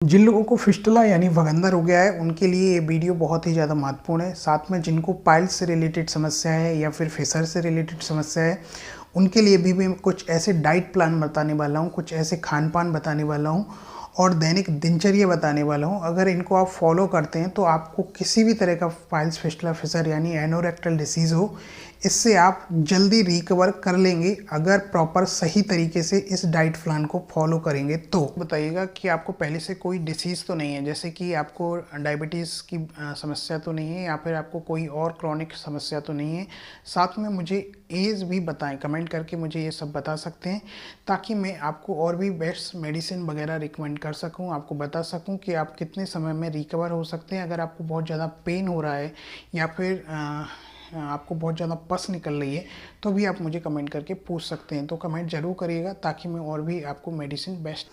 जिन लोगों को फिस्टुला यानी भगंदर हो गया है उनके लिए ये वीडियो बहुत ही ज़्यादा महत्वपूर्ण है। साथ में जिनको पाइल्स से रिलेटेड समस्या है या फिर फिशर से रिलेटेड समस्या है उनके लिए भी मैं कुछ ऐसे डाइट प्लान बताने वाला हूँ, कुछ ऐसे खान पान बताने वाला हूँ और दैनिक दिनचर्या बताने वाला हूँ। अगर इनको आप फॉलो करते हैं तो आपको किसी भी तरह का पाइल्स, फिस्टुला, फिशर यानी एनोरेक्टल डिसीज़ हो, इससे आप जल्दी रिकवर कर लेंगे अगर प्रॉपर सही तरीके से इस डाइट प्लान को फॉलो करेंगे। तो बताइएगा कि आपको पहले से कोई डिसीज़ तो नहीं है, जैसे कि आपको डायबिटीज़ की समस्या तो नहीं है या फिर आपको कोई और क्रॉनिक समस्या तो नहीं है। साथ में मुझे एज भी बताएं, कमेंट करके मुझे ये सब बता सकते हैं ताकि मैं आपको और भी बेस्ट मेडिसिन वगैरह रिकमेंड कर सकूं, आपको बता सकूं कि आप कितने समय में रिकवर हो सकते हैं। अगर आपको बहुत ज़्यादा पेन हो रहा है या फिर आपको बहुत ज़्यादा पस निकल रही है तो भी आप मुझे कमेंट करके पूछ सकते हैं। तो कमेंट ज़रूर करिएगा ताकि मैं और भी आपको मेडिसिन बेस्ट।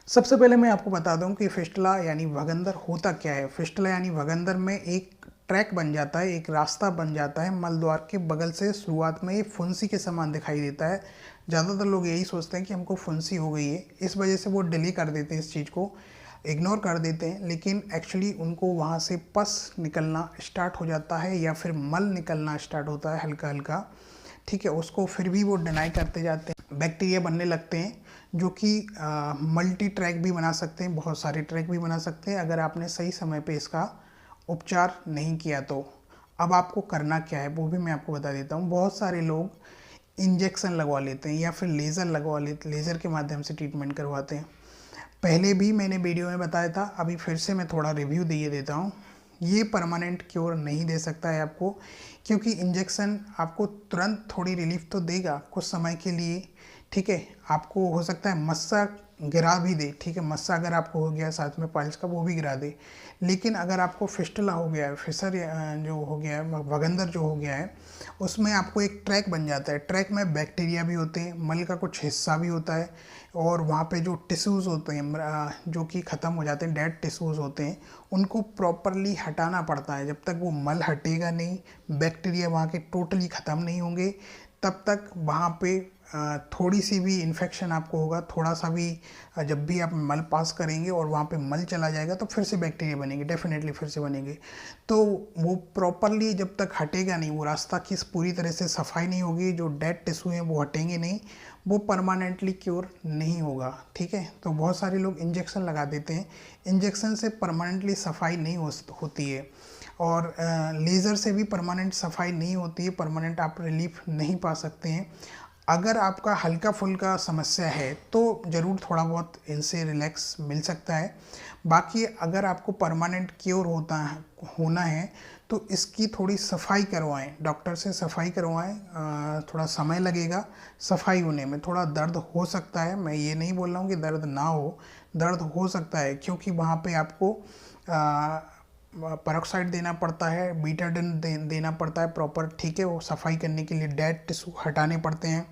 सबसे पहले मैं आपको बता दूं कि फिस्टुला यानी भगंदर होता क्या है। फिस्टुला यानी भगंदर में एक ट्रैक बन जाता है, एक रास्ता बन जाता है मल द्वार के बगल से। शुरुआत में ये फुंसी के समान दिखाई देता है। ज़्यादातर लोग यही सोचते हैं कि हमको फुंसी हो गई है, इस वजह से वो डिले कर देते हैं, इस चीज़ को इग्नोर कर देते हैं। लेकिन एक्चुअली उनको वहाँ से पस निकलना स्टार्ट हो जाता है या फिर मल निकलना स्टार्ट होता है हल्का हल्का, ठीक है। उसको फिर भी वो डिनाई करते जाते हैं, बैक्टीरिया बनने लगते हैं जो कि मल्टी ट्रैक भी बना सकते हैं, बहुत सारे ट्रैक भी बना सकते हैं अगर आपने सही समय पे इसका उपचार नहीं किया तो। अब आपको करना क्या है वो भी मैं आपको बता देता हूँ। बहुत सारे लोग इंजेक्शन लगवा लेते हैं या फिर लेज़र लगवा लेते, लेज़र के माध्यम से ट्रीटमेंट करवाते हैं। पहले भी मैंने वीडियो में बताया था, अभी फिर से मैं थोड़ा रिव्यू दिए देता हूँ। ये परमानेंट क्योर नहीं दे सकता है आपको, क्योंकि इंजेक्शन आपको तुरंत थोड़ी रिलीफ तो देगा कुछ समय के लिए, ठीक है। आपको हो सकता है मस्सा गिरा भी दे, ठीक है। मस्सा अगर आपको हो गया साथ में पाइल्स का, वो भी गिरा दे। लेकिन अगर आपको फिस्टुला हो गया है, फिशर जो हो गया है, भगंदर जो हो गया है, उसमें आपको एक ट्रैक बन जाता है। ट्रैक में बैक्टीरिया भी होते हैं, मल का कुछ हिस्सा भी होता है और वहाँ पे जो टिश्यूज़ होते हैं जो कि ख़त्म हो जाते हैं, डेड टिश्यूज़ होते हैं, उनको प्रॉपरली हटाना पड़ता है। जब तक वो मल हटेगा नहीं, बैक्टीरिया वहाँ के टोटली ख़त्म नहीं होंगे, तब तक वहाँ पे थोड़ी सी भी इन्फेक्शन आपको होगा, थोड़ा सा भी जब भी आप मल पास करेंगे और वहाँ पे मल चला जाएगा तो फिर से बैक्टीरिया बनेंगे, डेफिनेटली फिर से बनेंगे। तो वो प्रॉपरली जब तक हटेगा नहीं, वो रास्ता की पूरी तरह से सफाई नहीं होगी, जो डेड टिश्यू हैं वो हटेंगे नहीं, वो परमानेंटली क्योर नहीं होगा, ठीक है। तो बहुत सारे लोग इंजेक्शन लगा देते हैं, इंजेक्शन से परमानेंटली सफाई नहीं होती है और लेज़र से भी परमानेंट सफाई नहीं होती है, परमानेंट आप रिलीफ नहीं पा सकते हैं। अगर आपका हल्का फुल्का समस्या है तो ज़रूर थोड़ा बहुत इनसे रिलैक्स मिल सकता है। बाकी अगर आपको परमानेंट क्योर होना है तो इसकी थोड़ी सफाई करवाएं, डॉक्टर से सफाई करवाएं। थोड़ा समय लगेगा सफाई होने में, थोड़ा दर्द हो सकता है, मैं ये नहीं बोल रहा हूँ कि दर्द ना हो, दर्द हो सकता है क्योंकि वहाँ पे आपको पेरोक्साइड देना पड़ता है, बीटाडिन देना पड़ता है प्रॉपर, ठीक है। वो सफाई करने के लिए डेड टिश्यू हटाने पड़ते हैं।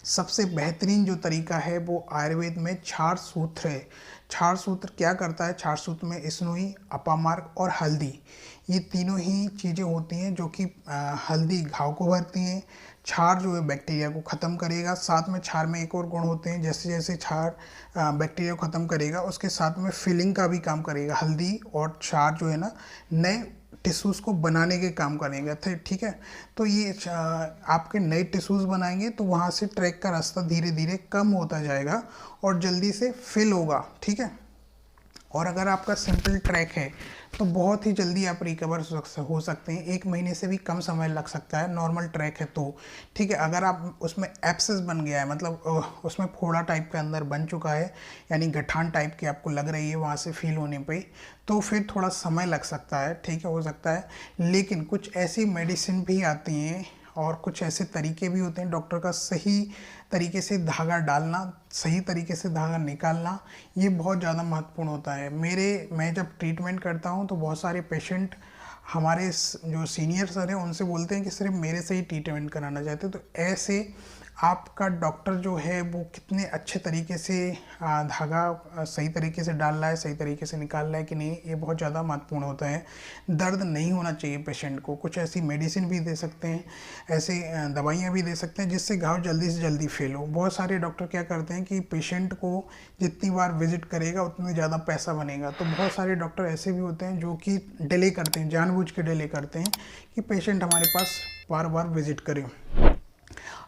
सबसे बेहतरीन जो तरीका है वो आयुर्वेद में क्षार सूत्र है। क्षार सूत्र क्या करता है, क्षार सूत्र में स्नोई, अपामार्क और हल्दी, ये तीनों ही चीज़ें होती हैं जो कि हल्दी घाव को भरती हैं, क्षार जो है बैक्टीरिया को ख़त्म करेगा। साथ में क्षार में एक और गुण होते हैं, जैसे जैसे क्षार बैक्टीरिया को ख़त्म करेगा उसके साथ में फिलिंग का भी काम करेगा। हल्दी और क्षार जो है ना, नए टिश्यूज़ को बनाने के काम करेंगे, ठीक है। तो ये आपके नए टिश्यूज़ बनाएंगे तो वहाँ से ट्रैक का रास्ता धीरे धीरे कम होता जाएगा और जल्दी से फिल होगा, ठीक है। और अगर आपका सिंपल ट्रैक है तो बहुत ही जल्दी आप रिकवर हो सकते हैं, 1 महीने से भी कम समय लग सकता है नॉर्मल ट्रैक है तो, ठीक है। अगर आप उसमें एब्सेस बन गया है, मतलब उसमें फोड़ा टाइप के अंदर बन चुका है, यानी गठान टाइप की आपको लग रही है वहाँ से फील होने पे, तो फिर थोड़ा समय लग सकता है, ठीक है, हो सकता है। लेकिन कुछ ऐसी मेडिसिन भी आती हैं और कुछ ऐसे तरीके भी होते हैं, डॉक्टर का सही तरीके से धागा डालना, सही तरीके से धागा निकालना, ये बहुत ज़्यादा महत्वपूर्ण होता है। मैं जब ट्रीटमेंट करता हूँ तो बहुत सारे पेशेंट हमारे जो सीनियर सर हैं उनसे बोलते हैं कि सिर्फ मेरे से ही ट्रीटमेंट कराना चाहते हैं। तो ऐसे आपका डॉक्टर जो है वो कितने अच्छे तरीके से धागा सही तरीके से डाल रहा है, सही तरीके से निकाल रहा है कि नहीं, ये बहुत ज़्यादा महत्वपूर्ण होता है। दर्द नहीं होना चाहिए पेशेंट को। कुछ ऐसी मेडिसिन भी दे सकते हैं, ऐसे दवाइयाँ भी दे सकते हैं जिससे घाव जल्दी से जल्दी फेल हो। बहुत सारे डॉक्टर क्या करते हैं कि पेशेंट को जितनी बार विजिट करेगा उतनी ज़्यादा पैसा बनेगा। तो बहुत सारे डॉक्टर ऐसे भी होते हैं जो कि डिले करते हैं, जानबूझ के डिले करते हैं कि पेशेंट हमारे पास बार बार विजिट करे।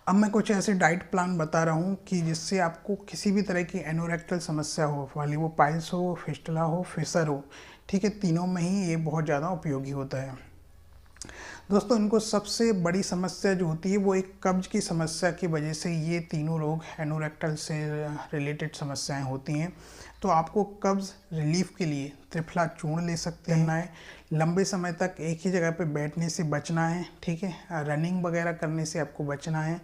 अब मैं कुछ ऐसे डाइट प्लान बता रहा हूँ कि जिससे आपको किसी भी तरह की एनोरेक्टल समस्या हो वाली, वो पाइल्स हो, फिस्टुला हो, फिशर हो, ठीक है, तीनों में ही ये बहुत ज़्यादा उपयोगी होता है। दोस्तों, इनको सबसे बड़ी समस्या जो होती है वो एक कब्ज की समस्या की वजह से ये तीनों रोग एनोरेक्टल से रिलेटेड समस्याएं होती हैं। तो आपको कब्ज रिलीफ के लिए त्रिफला चूर्ण ले सकते हैं। लंबे समय तक एक ही जगह पे बैठने से बचना है, ठीक है, रनिंग वगैरह करने से आपको बचना है।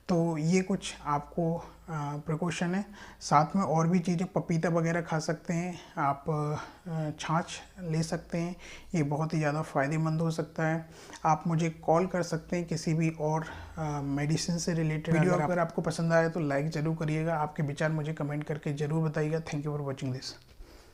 तो ये कुछ आपको प्रिकॉशन है। साथ में और भी चीज़ें, पपीता वगैरह खा सकते हैं आप, छाछ ले सकते हैं, ये बहुत ही ज़्यादा फ़ायदेमंद हो सकता है। आप मुझे कॉल कर सकते हैं किसी भी और मेडिसिन से रिलेटेड। वीडियो अगर आपको पसंद आए तो लाइक ज़रूर करिएगा। आपके विचार मुझे कमेंट करके ज़रूर बताइएगा। Thank you for watching this.